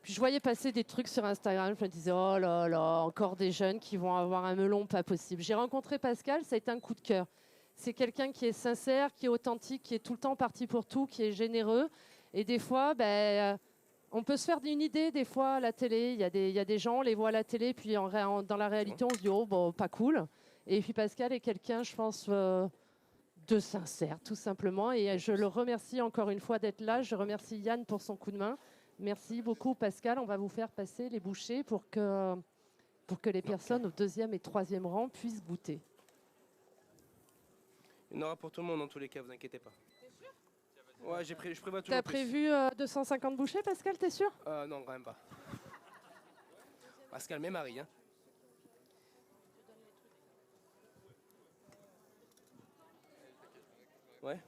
Puis je voyais passer des trucs sur Instagram. Je me disais, oh là là, encore des jeunes qui vont avoir un melon pas possible. J'ai rencontré Pascal, ça a été un coup de cœur. C'est quelqu'un qui est sincère, qui est authentique, qui est tout le temps parti pour tout, qui est généreux. Et des fois, on peut se faire une idée des fois à la télé. Il y a des gens, on les voit à la télé, puis dans la réalité, on se dit, oh, bon, pas cool. Et puis Pascal est quelqu'un, je pense, de sincère, tout simplement. Et je le remercie encore une fois d'être là. Je remercie Yann pour son coup de main. Merci beaucoup, Pascal. On va vous faire passer les bouchées pour que les personnes au 2e et 3e rang puissent goûter. Il y en aura pour tout le monde dans tous les cas, vous inquiétez pas. T'es sûr? Ouais, je prévois toujours. T'as prévu 250 bouchées, Pascal, t'es sûr? Non, quand même pas. Pascal, mais Marie, hein. Ouais.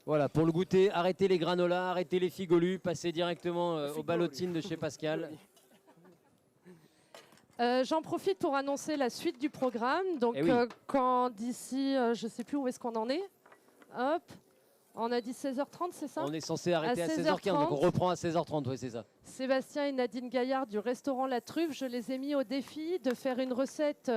Voilà, pour le goûter, arrêtez les granolas, arrêtez les figolus, passez directement aux ballotines de chez Pascal. J'en profite pour annoncer la suite du programme. Donc, oui. quand d'ici, je ne sais plus où est-ce qu'on en est. Hop, on a dit 16h30, c'est ça? On est censé arrêter à 16h15, 16h30. donc on reprend à 16h30, oui, c'est ça. Sébastien et Nadine Gaillard du restaurant La Truffe, je les ai mis au défi de faire une recette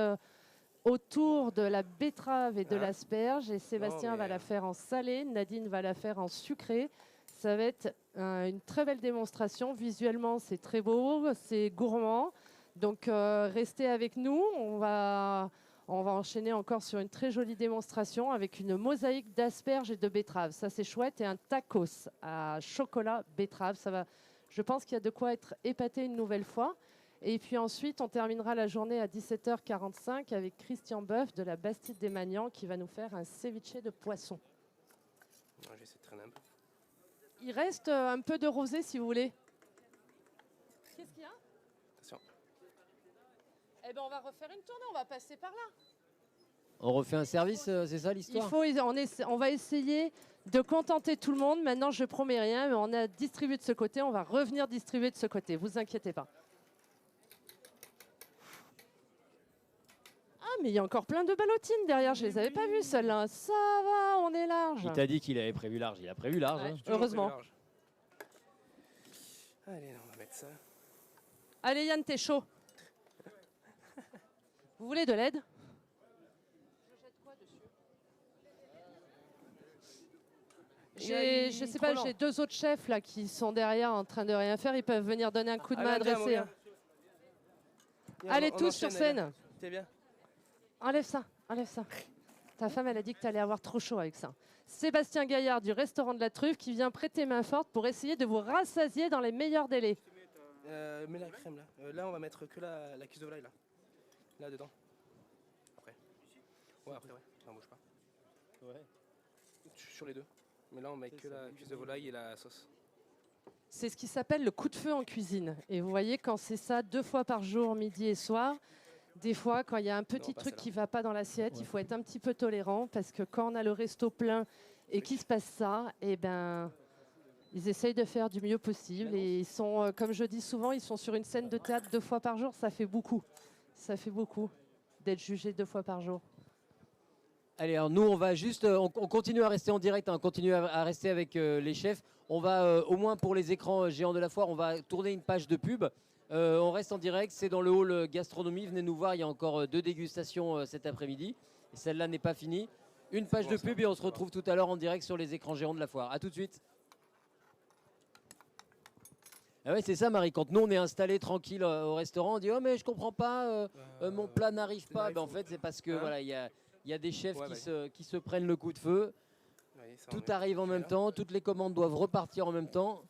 autour de la betterave et de l'asperge. Et Sébastien va la faire en salé, Nadine va la faire en sucré. Ça va être une très belle démonstration. Visuellement, c'est très beau, c'est gourmand. Donc, restez avec nous. On va enchaîner encore sur une très jolie démonstration avec une mosaïque d'asperges et de betteraves. Ça, c'est chouette. Et un tacos à chocolat betterave. Ça va, je pense qu'il y a de quoi être épaté une nouvelle fois. Et puis ensuite, on terminera la journée à 17h45 avec Christian Boeuf de la Bastide des Magnans qui va nous faire un ceviche de poisson. Je vais essayer de traîner un peu. Il reste un peu de rosé si vous voulez. Qu'est-ce qu'il y a? Attention. Eh ben, on va refaire une tournée, on va passer par là. On refait un service, c'est ça l'histoire? On va essayer de contenter tout le monde. Maintenant, je promets rien, mais on a distribué de ce côté, on va revenir distribuer de ce côté. Vous inquiétez pas. Ah, mais il y a encore plein de ballotines derrière. Je les avais pas vues celles-là. Ça va, on est large. Il t'a dit qu'il avait prévu large. Il a prévu large. Ouais, Hein. heureusement. Allez, on va mettre ça. Allez Yann, t'es chaud. Vous voulez de l'aide? Je jette quoi dessus? Je sais pas, j'ai 2 autres chefs là qui sont derrière en train de rien faire. Ils peuvent venir donner un coup de main adressé. Hein. Allez tous sur scène. T'es bien? Enlève ça, enlève ça. Ta femme, elle a dit que tu allais avoir trop chaud avec ça. Sébastien Gaillard du restaurant de la Truffe qui vient prêter main forte pour essayer de vous rassasier dans les meilleurs délais. Mets la crème là. Là, on va mettre que la cuisse de volaille là. Là dedans. Après. Ouais, après, ouais. Ça bouge pas. Ouais. Sur les deux. Mais là, on met que la cuisse de volaille et la sauce. C'est ce qui s'appelle le coup de feu en cuisine. Et vous voyez, quand c'est ça 2 fois par jour, midi et soir, des fois, quand il y a un petit truc qui ne va pas dans l'assiette, il faut être un petit peu tolérant parce que quand on a le resto plein et qu'il se passe ça, eh ben, ils essayent de faire du mieux possible. Et ils sont, comme je dis souvent, ils sont sur une scène de théâtre 2 fois par jour. Ça fait beaucoup. Ça fait beaucoup d'être jugé 2 fois par jour. Allez, alors nous, on va juste, on continue à rester en direct, hein, on continue à rester avec les chefs. On va, au moins pour les écrans géants de la foire, on va tourner une page de pub. On reste en direct, c'est dans le hall gastronomie. Venez nous voir, il y a encore 2 dégustations cet après-midi. Et celle-là n'est pas finie. Une page de pub et on se retrouve tout à l'heure en direct sur les écrans géants de la foire. A tout de suite. Ah ouais, c'est ça, Marie. Quand nous, on est installé tranquille au restaurant, on dit « Oh, mais je comprends pas, mon plat n'arrive pas. » En fait, c'est parce que voilà, il y a des chefs qui se prennent le coup de feu. Tout arrive en même temps, toutes les commandes doivent repartir en même temps.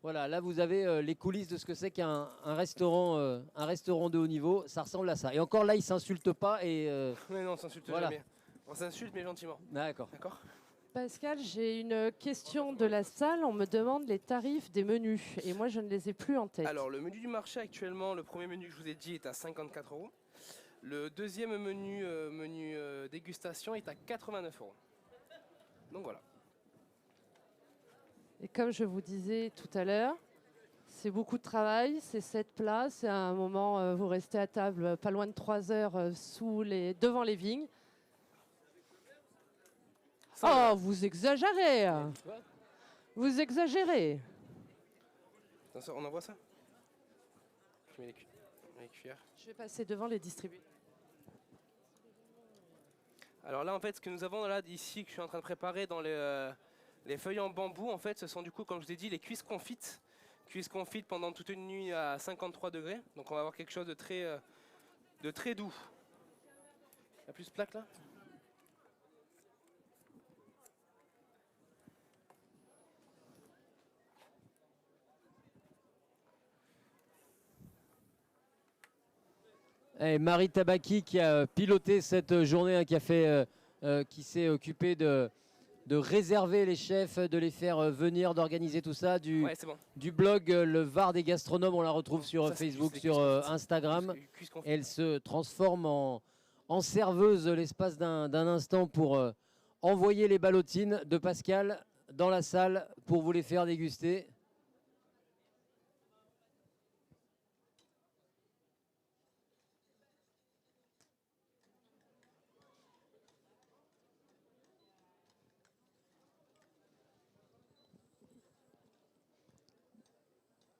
Voilà, là vous avez les coulisses de ce que c'est qu'un restaurant de haut niveau. Ça ressemble à ça. Et encore là, ils s'insultent pas. Mais non, on s'insulte jamais. On s'insulte, mais gentiment. D'accord. D'accord. Pascal, j'ai une question de la salle. On me demande les tarifs des menus. Et moi, je ne les ai plus en tête. Alors, le menu du marché actuellement, le premier menu que je vous ai dit est à 54 €. Le deuxième menu, dégustation est à 89 €. Donc voilà. Et comme je vous disais tout à l'heure, c'est beaucoup de travail, c'est 7 plats, c'est un moment, vous restez à table pas loin de 3 heures devant les vignes. Oh, vous exagérez! Vous exagérez! Attention, on envoie ça? Je mets les cuillères. Je vais passer devant les distributeurs. Alors là, en fait, ce que nous avons là ici, que je suis en train de préparer dans Les feuilles en bambou, en fait, ce sont du coup, comme je vous ai dit, les cuisses confites. Cuisses confites pendant toute une nuit à 53 degrés. Donc on va avoir quelque chose de très doux. Il y a plus de plaques là? Et Marie Tabaki qui a piloté cette journée, hein, qui s'est occupée de réserver les chefs, de les faire venir, d'organiser tout ça, Ouais, c'est bon. du blog Le Var des gastronomes, on la retrouve sur Ça, c'est Facebook, juste sur les cuisses confites. Instagram. Cuisses confites. Elle se transforme en serveuse l'espace d'un instant pour envoyer les ballotines de Pascal dans la salle pour vous les faire déguster.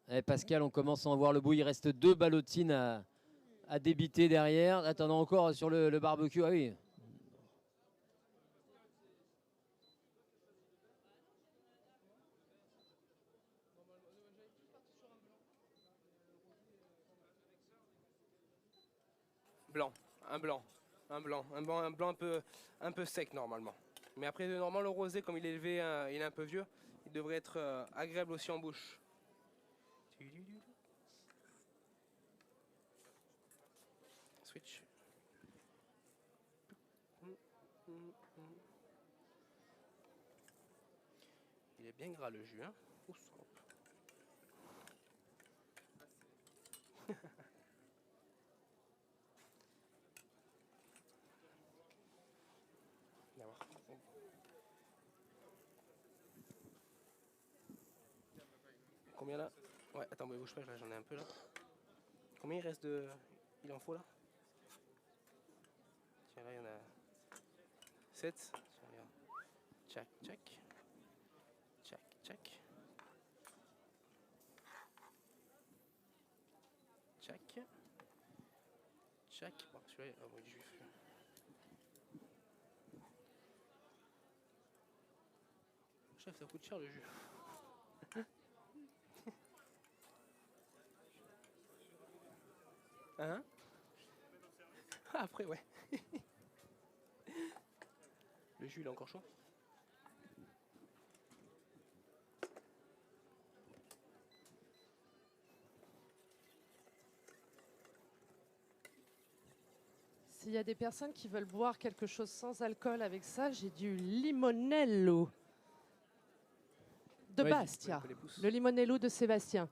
Et Pascal, on commence à en voir le bout. Il reste 2 ballotines à débiter derrière. Attendons encore sur le barbecue. Ah oui. Blanc, un blanc, un blanc un peu sec normalement. Mais après, normalement, le rosé, comme il est élevé, il est un peu vieux, il devrait être agréable aussi en bouche. Switch. Il est bien gras le jus, hein. Oups, hop. On va voir. Combien là? Ouais, attends, bouge pas, là j'en ai un peu là. Combien il reste de. Il en faut là? Tiens, là il y en a 7. Tiens, regarde. Tchac, tchac. Tchac, tchac. Tchac. Tchac. Bon, celui-là, ah bon, du jus. Chef, ça coûte cher le jus. Hein? Après, ouais. Le jus, il est encore chaud. S'il y a des personnes qui veulent boire quelque chose sans alcool avec ça, j'ai du limonello de Ouais, Bastia. Le limonello de Sébastien.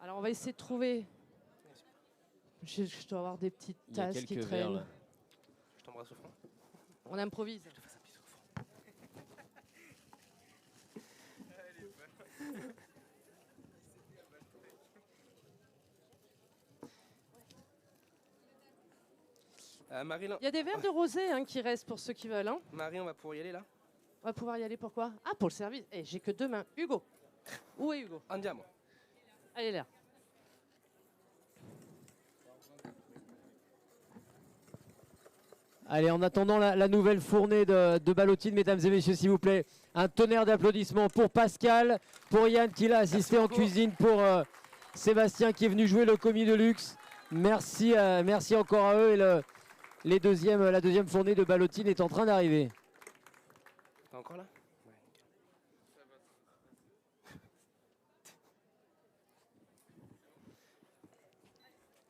Alors on va essayer de trouver. Je dois avoir des petites Il y a tasses qui quelques verres traînent. là. Je t'embrasse au front. On improvise. Je te fasse un bisou au front. Marie, Il y a des verres de rosé hein, qui restent pour ceux qui veulent. Hein. Marie, on va pouvoir y aller là. On va pouvoir y aller. Pourquoi? Ah, pour le service. Eh, j'ai que 2 mains. Hugo. Où est Hugo? Andiamo. Allez là. Allez, en attendant la nouvelle fournée de ballotines, mesdames et messieurs, s'il vous plaît, un tonnerre d'applaudissements pour Pascal, pour Yann qui l'a assisté en cuisine, pour Sébastien qui est venu jouer le commis de luxe. Merci, merci encore à eux. Et la deuxième fournée de ballotines est en train d'arriver. T'es encore là? Ouais.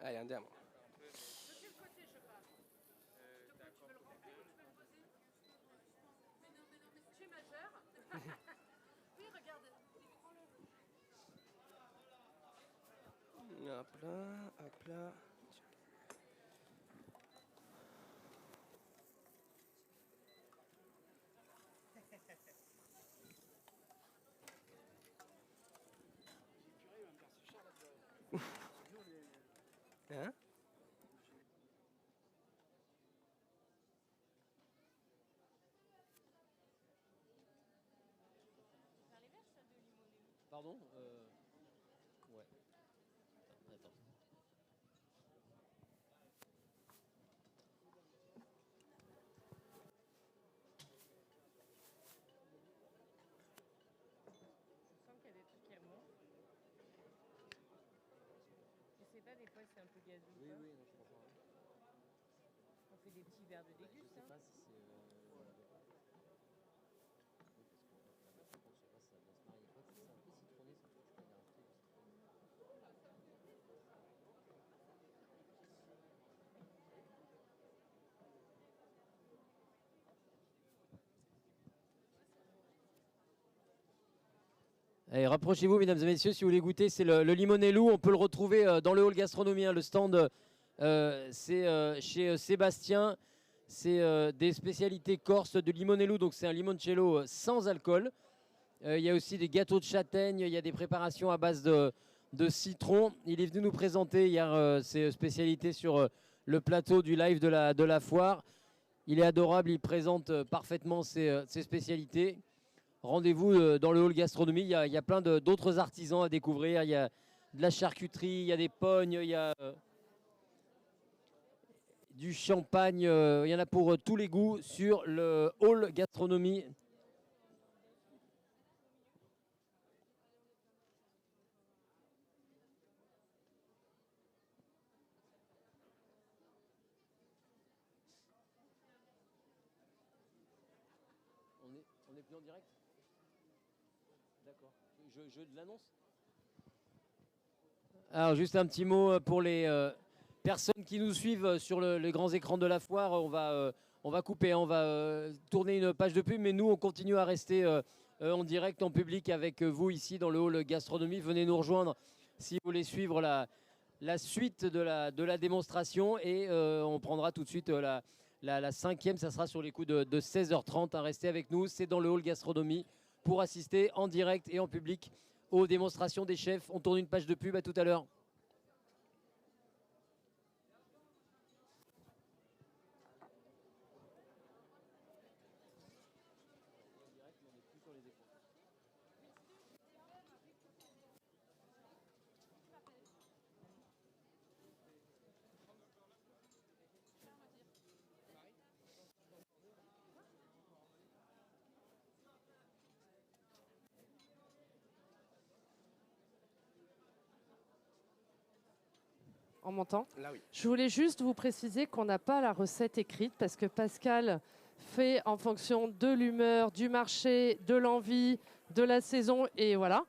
Allez, andiamo. Hop là, hop là. Hein? Pardon ouais. Attends. pas, des fois c'est un peu gazeux. Oui, oui, non, je comprends. On fait des petits verres de Je dégustation. sais pas si c'est. Oui, parce que je sais pas si ça doit se marier. Quoi, c'est un peu citronné, ça. Je peux rajouter du citron. Allez, rapprochez-vous, mesdames et messieurs, si vous voulez goûter. C'est le limonello. On peut le retrouver dans le hall gastronomie. Hein. Le stand, c'est chez Sébastien. C'est des spécialités corses de limonello. Donc, c'est un limoncello sans alcool. Il y a aussi des gâteaux de châtaigne. Il y a des préparations à base de citron. Il est venu nous présenter hier ses spécialités sur le plateau du live de la foire. Il est adorable. Il présente parfaitement ses spécialités. Rendez-vous dans le hall gastronomie, il y a plein d'autres artisans à découvrir. Il y a de la charcuterie, il y a des pognes, il y a du champagne. Il y en a pour tous les goûts sur le hall gastronomie. On est plus en direct ? D'accord. Je l'annonce ? Alors juste un petit mot pour les personnes qui nous suivent sur les grands écrans de la foire. On va couper, on va tourner une page de pub, mais nous on continue à rester en direct, en public avec vous ici dans le hall gastronomie. Venez nous rejoindre si vous voulez suivre la suite de la démonstration et on prendra tout de suite la cinquième, ça sera sur les coups de 16h30. Hein, restez avec nous, c'est dans le hall gastronomie pour assister en direct et en public aux démonstrations des chefs. On tourne une page de pub, à tout à l'heure. On m'entend ? Là, oui. Je voulais juste vous préciser qu'on n'a pas la recette écrite parce que Pascal fait en fonction de l'humeur, du marché, de l'envie, de la saison et voilà.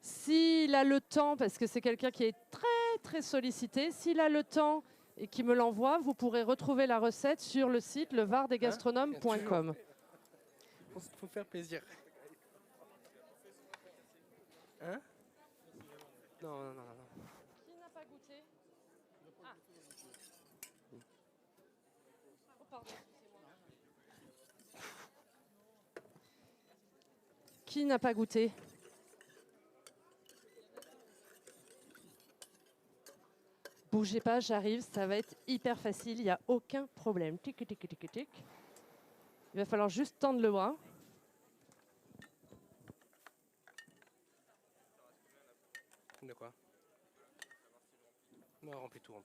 S'il a le temps, parce que c'est quelqu'un qui est très très sollicité, s'il a le temps et qu'il me l'envoie, vous pourrez retrouver la recette sur le site levardesgastronomes.com. Faut faire plaisir. Hein ? Non. Qui n'a pas goûté ? Ah. Oh, pardon, excusez-moi. Qui n'a pas goûté ? Bougez pas, j'arrive, ça va être hyper facile, il n'y a aucun problème. Tic, tic, tic, tic, tic. Il va falloir juste tendre le bras. De quoi ? Non, remplis tout. Ouais.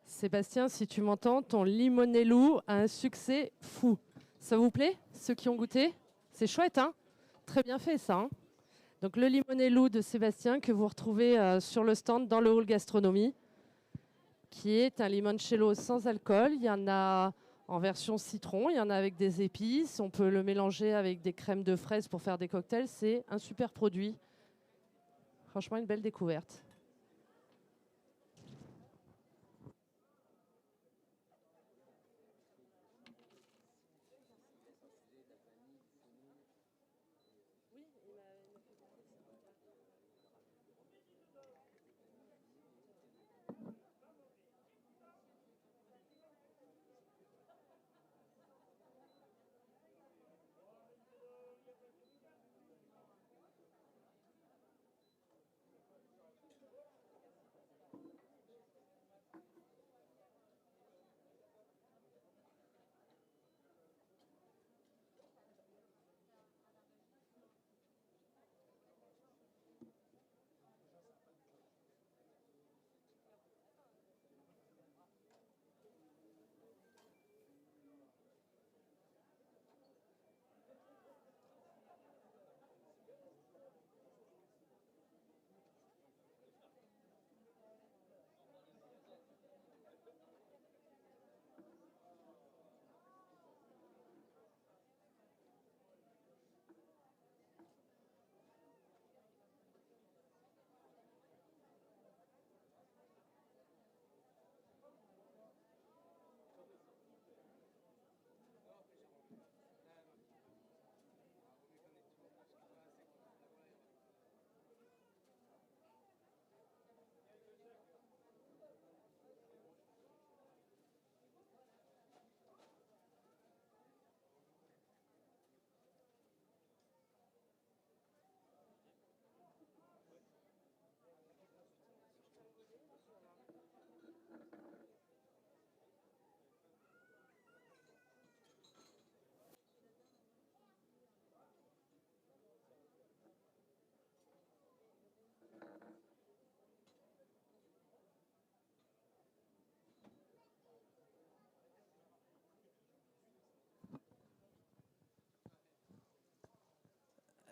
Sébastien, si tu m'entends, ton limonello a un succès fou. Ça vous plaît, ceux qui ont goûté ? C'est chouette, hein ? Très bien fait, ça. Hein. Donc, le limonello de Sébastien que vous retrouvez sur le stand dans le hall gastronomie, qui est un limoncello sans alcool. Il y en a en version citron, il y en a avec des épices. On peut le mélanger avec des crèmes de fraises pour faire des cocktails. C'est un super produit. Franchement, une belle découverte.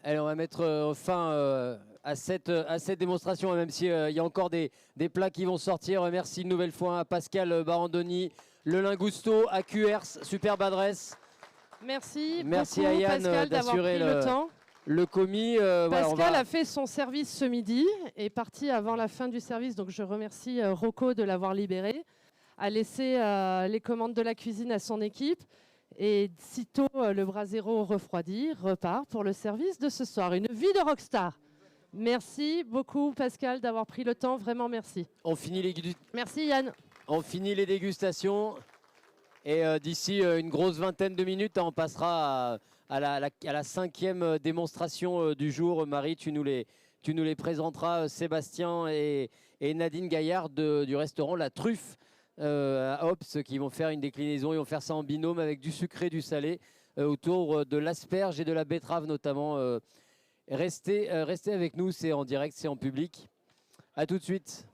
Allez, on va mettre fin à cette démonstration, même s'il y a encore des plats qui vont sortir. Merci une nouvelle fois à Pascal Barandoni, le Lingusto, à QRS, superbe adresse. Merci Merci beaucoup, à Yann Pascal, d'avoir d'assurer pris le temps. le commis. Voilà, on Pascal va- a fait son service ce midi, est parti avant la fin du service, donc je remercie Rocco de l'avoir libéré, a laissé les commandes de la cuisine à son équipe, et sitôt le brasero refroidi, repart pour le service de ce soir. Une vie de rockstar. Merci beaucoup Pascal d'avoir pris le temps, vraiment merci. on finit Merci Yann. on finit les dégustations. Et d'ici une grosse vingtaine de minutes, on passera à la 5e démonstration du jour. Marie, tu nous les présenteras, Sébastien et Nadine Gaillard du restaurant La Truffe à Ops, qui vont faire une déclinaison. Ils vont faire ça en binôme avec du sucré, du salé, autour de l'asperge et de la betterave notamment. Restez avec nous, c'est en direct, c'est en public. À tout de suite.